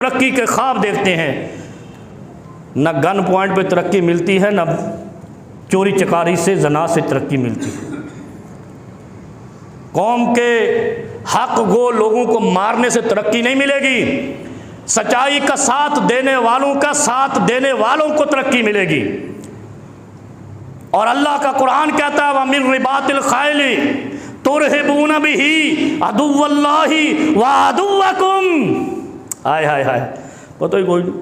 ترقی کے خواب دیکھتے ہیں، نہ گن پوائنٹ پہ ترقی ملتی ہے، نہ چوری چکاری سے زنا سے ترقی ملتی ہے۔ قوم کے حق گو لوگوں کو مارنے سے ترقی نہیں ملے گی، سچائی کا ساتھ دینے والوں کا ساتھ دینے والوں کو ترقی ملے گی۔ اور اللہ کا قرآن کہتا ہے وَمِن رِبَاطِ الْخَيْلِ تُرْهِبُونَ بِهِ عَدُوَّ اللَّهِ وَعَدُوَّكُمْ۔ ہائے ہائے ہائے، پتہ ہی کوئی نہیں،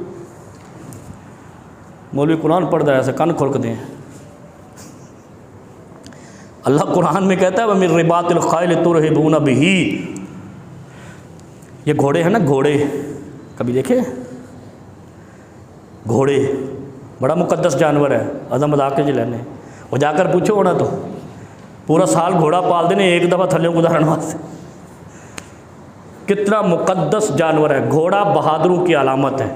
مولوی قرآن پڑھ رہا ہے ایسے کن کھلک دیں۔ اللہ قرآن میں کہتا ہے وَمِن رِبَاطِ الْخَيْلِ تُرْهِبُونَ بِهِ۔ یہ گھوڑے ہیں نا، گھوڑے کبھی دیکھے؟ گھوڑے بڑا مقدس جانور ہے، عظم ادا کے لینے وہ جا کر پوچھو ہونا تو پورا سال گھوڑا پال دینے ایک دفعہ تھلے گزارن واسطے، کتنا مقدس جانور ہے۔ گھوڑا بہادروں کی علامت ہے۔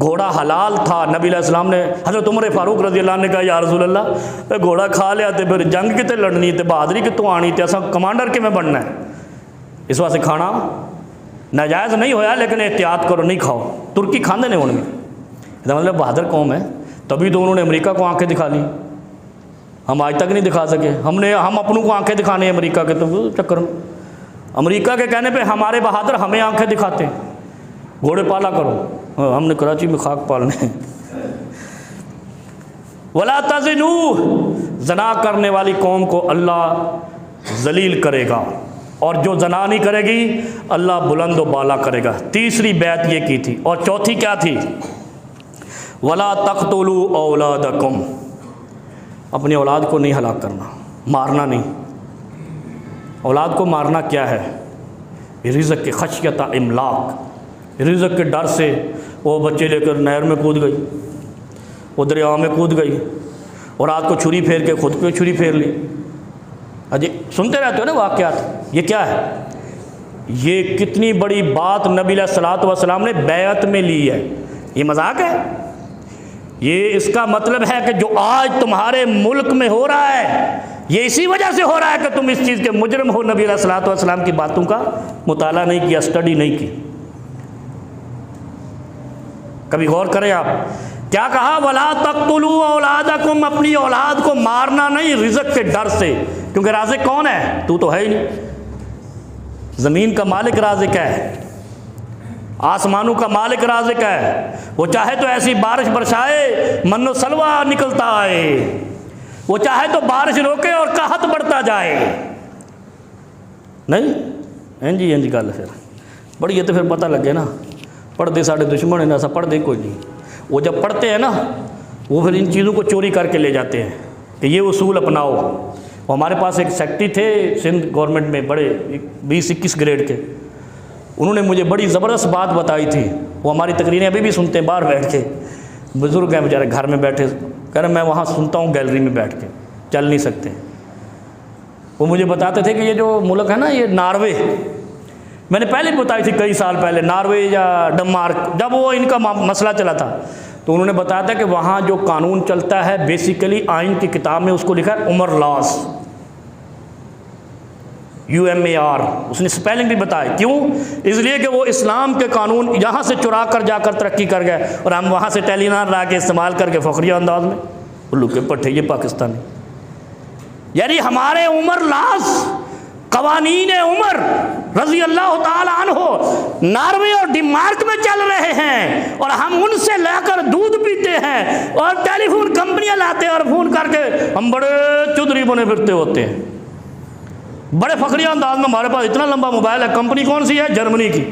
گھوڑا حلال تھا، نبی علیہ السلام نے حضرت عمر فاروق رضی اللہ عنہ نے کہا یا رسول اللہ گھوڑا کھا لیا تے پھر جنگ کتے لڑنی تے بہادری کتوں آنی تے ایسا کمانڈر کے میں بننا ہے، اس واسطے کھانا ناجائز نہیں ہویا، لیکن احتیاط کرو نہیں کھاؤ۔ ترکی کھاندے نہیں ہونے میں، مطلب بہادر قوم ہے، تبھی تو انہوں نے امریکہ کو آنکھیں دکھا لی، ہم آج تک نہیں دکھا سکے۔ ہم اپنوں کو آنکھیں دکھانے ہیں امریکہ کے، تو چکر میں امریکہ کے کہنے پہ ہمارے بہادر ہمیں آنکھیں دکھاتے ہیں، گھوڑے پالا کرو، ہم نے کراچی میں خاک پالنے ہیں۔ وَلَا تَزِنُوا، زنا کرنے والی قوم کو اللہ ذلیل کرے گا، اور جو زنا نہیں کرے گی اللہ بلند و بالا کرے گا۔ تیسری بیعت یہ کی تھی، اور چوتھی کیا تھی؟ وَلَا تَقْتُلُوا أَوْلَادَكُمْ، اپنی اولاد کو نہیں ہلاک کرنا، مارنا نہیں۔ اولاد کو مارنا کیا ہے؟ رزق کے خشیت املاک، رزق کے ڈر سے وہ بچے لے کر نہر میں کود گئی، وہ دریا میں کود گئی، اور رات کو چھری پھیر کے خود پہ چھری پھیر لی۔ اجی سنتے رہتے ہو نا واقعات، یہ کیا ہے؟ یہ کتنی بڑی بات نبی علیہ الصلوۃ والسلام نے بیعت میں لی ہے، یہ مذاق ہے؟ یہ اس کا مطلب ہے کہ جو آج تمہارے ملک میں ہو رہا ہے یہ اسی وجہ سے ہو رہا ہے کہ تم اس چیز کے مجرم ہو، نبی علیہ الصلوۃ والسلام کی باتوں کا مطالعہ نہیں کیا، اسٹڈی نہیں کی۔ کبھی غور کریں آپ، کیا کہا؟ وَلَا تَقْتُلُوا أَوْلَادَكُمْ، اپنی اولاد کو مارنا نہیں رزق کے ڈر سے، کیونکہ رازق کون ہے؟ تو ہے ہی نہیں، زمین کا مالک رازق ہے، آسمانوں کا مالک رازق ہے، وہ چاہے تو ایسی بارش برسائے من و سلوہ نکلتا آئے، وہ چاہے تو بارش روکے اور قحط بڑھتا جائے۔ نہیں جی گل پھر بڑی یہ تو پھر پتہ لگے نا، پڑھتے سارے دشمن ہیں، ایسا پڑھتے کوئی نہیں۔ وہ جب پڑھتے ہیں نا وہ پھر ان چیزوں کو چوری کر کے لے جاتے ہیں کہ یہ اصول اپناؤ۔ وہ ہمارے پاس ایک سیکٹری تھے سندھ گورنمنٹ میں، بڑے 20-21 گریڈ کے، انہوں نے مجھے بڑی زبردست بات بتائی تھی۔ وہ ہماری تقریریں ابھی بھی سنتے ہیں باہر بیٹھ کے، بزرگ ہیں بیچارے گھر میں بیٹھے، کہہ رہے میں وہاں سنتا ہوں گیلری میں بیٹھ کے، چل نہیں سکتے۔ وہ مجھے بتاتے تھے کہ یہ جو ملک ہے نا یہ ناروے، میں نے پہلے بھی بتائی تھی کئی سال پہلے، ناروے یا ڈنمارک، جب وہ ان کا مسئلہ چلا تھا تو انہوں نے بتایا تھا کہ وہاں جو قانون چلتا ہے بیسیکلی آئین کی کتاب میں اس کو لکھا ہے عمر لاس، UMAR، اس نے سپیلنگ بھی بتایا۔ کیوں؟ اس لیے کہ وہ اسلام کے قانون یہاں سے چرا کر جا کر ترقی کر گئے، اور ہم وہاں سے ٹیلی نار لا کے استعمال کر کے فخریہ انداز میں الو کے پٹھے یہ پاکستانی، یعنی ہمارے عمر لاس قوانین عمر رضی اللہ تعالی عنہ ناروے اور ڈنمارک میں چل رہے ہیں، اور ہم ان سے لے کر دودھ پیتے ہیں، اور ٹیلی فون کمپنیاں لاتے ہیں اور فون کر کے ہم بڑے چودھری بنے پھرتے ہوتے ہیں، بڑے فخریہ انداز میں ہمارے پاس اتنا لمبا موبائل ہے۔ کمپنی کون سی ہے؟ جرمنی کی۔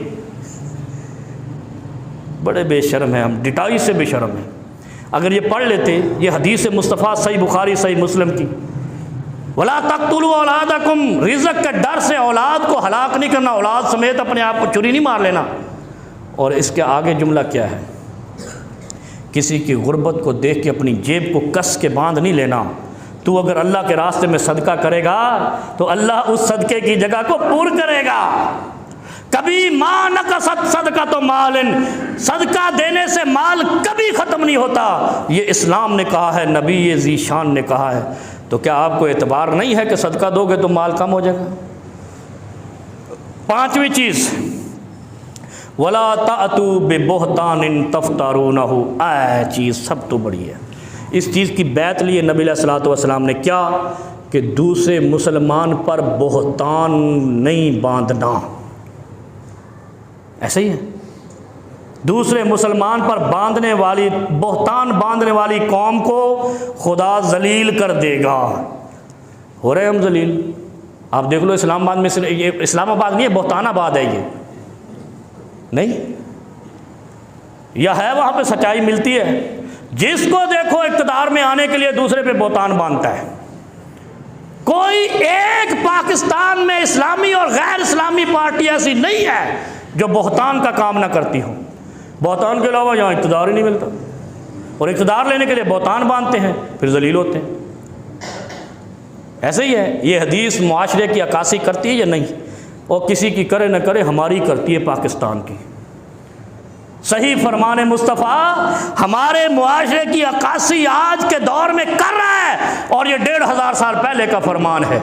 بڑے بے شرم ہیں ہم، ڈٹائی سے بے شرم ہیں۔ اگر یہ پڑھ لیتے یہ حدیث مصطفیٰ صحیح بخاری صحیح مسلم کی، وَلَا تَقْتُلُوا أَوْلَادَكُمْ، رزق کے ڈر سے اولاد کو ہلاک نہیں کرنا، اولاد سمیت اپنے آپ کو چھری نہیں مار لینا۔ اور اس کے آگے جملہ کیا ہے؟ کسی کی غربت کو دیکھ کے اپنی جیب کو کس کے باندھ نہیں لینا۔ تو اگر اللہ کے راستے میں صدقہ کرے گا تو اللہ اس صدقے کی جگہ کو پور کرے گا۔ کبھی ما نقصت صدقۃ مال، صدقہ دینے سے مال کبھی ختم نہیں ہوتا، یہ اسلام نے کہا ہے، نبی ذی شان نے کہا ہے۔ تو کیا آپ کو اعتبار نہیں ہے کہ صدقہ دو گے تو مال کم ہو جائے گا؟ پانچویں چیز ولا تأتوا ببہتان تفترونہ، اے چیز سب تو بڑی ہے، اس چیز کی بیعت لی نبی علیہ الصلوۃ والسلام نے، کیا کہ دوسرے مسلمان پر بہتان نہیں باندھنا. ایسا ہی ہے، دوسرے مسلمان پر باندھنے والی، بہتان باندھنے والی قوم کو خدا ذلیل کر دے گا. ہو رہے ہم ذلیل. آپ دیکھ لو اسلام آباد میں، یہ اسلام آباد نہیں ہے، بہتان آباد ہے یہ، نہیں یا ہے وہاں پہ سچائی ملتی ہے. جس کو دیکھو اقتدار میں آنے کے لیے دوسرے پہ بہتان باندھتا ہے. کوئی ایک پاکستان میں اسلامی اور غیر اسلامی پارٹی ایسی نہیں ہے جو بہتان کا کام نہ کرتی ہو. بہتان کے علاوہ یہاں اقتدار ہی نہیں ملتا، اور اقتدار لینے کے لیے بہتان باندھتے ہیں، پھر ذلیل ہوتے ہیں. ایسے ہی ہے. یہ حدیث معاشرے کی عکاسی کرتی ہے یا نہیں؟ اور کسی کی کرے نہ کرے، ہماری کرتی ہے پاکستان کی. صحیح فرمان مصطفیٰ ہمارے معاشرے کی عکاسی آج کے دور میں کر رہا ہے، اور یہ 1500 سال پہلے کا فرمان ہے.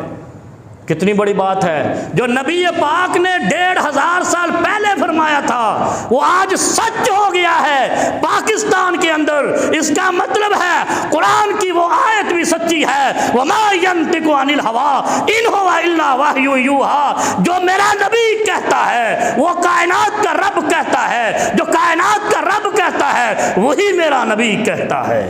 کتنی بڑی بات ہے، جو نبی پاک نے 1500 سال پہلے فرمایا تھا وہ آج سچ ہو گیا ہے پاکستان کے اندر. اس کا مطلب ہے قرآن کی وہ آیت بھی سچی ہے، وَمَا يَنطِقُ عَنِ الْهَوَىٰ إِنْ هُوَ إِلَّا وَحْيٌ يُوحَىٰ. جو میرا نبی کہتا ہے وہ کائنات کا رب کہتا ہے، جو کائنات کا رب کہتا ہے وہی میرا نبی کہتا ہے.